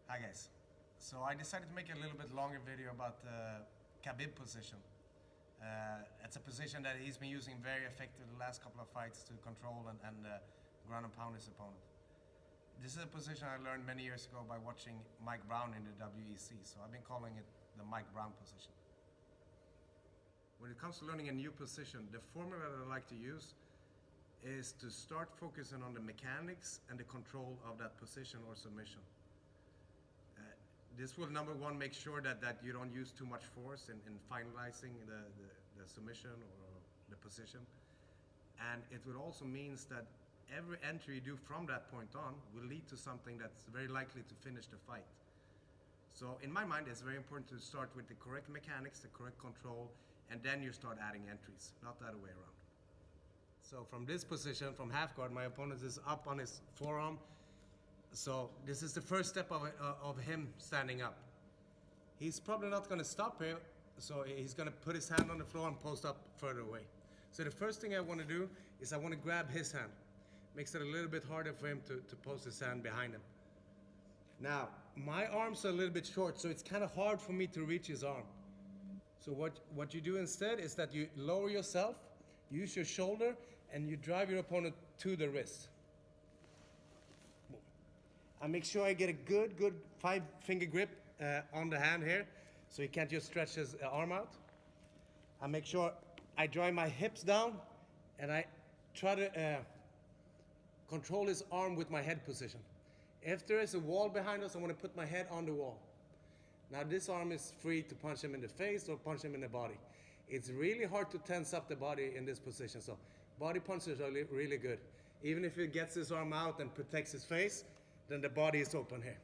Hi guys. So I decided to make a little bit longer video about the Khabib position. It's a position that he's been using very effectively the last couple of fights to control and ground and pound his opponent. This is a position I learned many years ago by watching Mike Brown in the WEC, so I've been calling it the Mike Brown position. When it comes to learning a new position, the formula that I like to use is to start focusing on the mechanics and the control of that position or submission. This will, number one, make sure that you don't use too much force in finalizing the submission or the position. And it will also means that every entry you do from that point on will lead to something that's very likely to finish the fight. So in my mind, it's very important to start with the correct mechanics, the correct control, and then you start adding entries, not the other way around. So from this position, from half guard, my opponent is up on his forearm. So this is the first step of him standing up. He's probably not going to stop here, so he's going to put his hand on the floor and post up further away. So the first thing I want to do is I want to grab his hand. Makes it a little bit harder for him to post his hand behind him. Now, my arms are a little bit short, so it's kind of hard for me to reach his arm. So what you do instead is that you lower yourself, use your shoulder, and you drive your opponent to the wrist. I make sure I get a good 5-finger grip on the hand here, so he can't just stretch his arm out. I make sure I drive my hips down, and I try to control his arm with my head position. If there is a wall behind us, I want to put my head on the wall. Now this arm is free to punch him in the face or punch him in the body. It's really hard to tense up the body in this position, so body punches are really good. Even if he gets his arm out and protects his face, then the body is open here.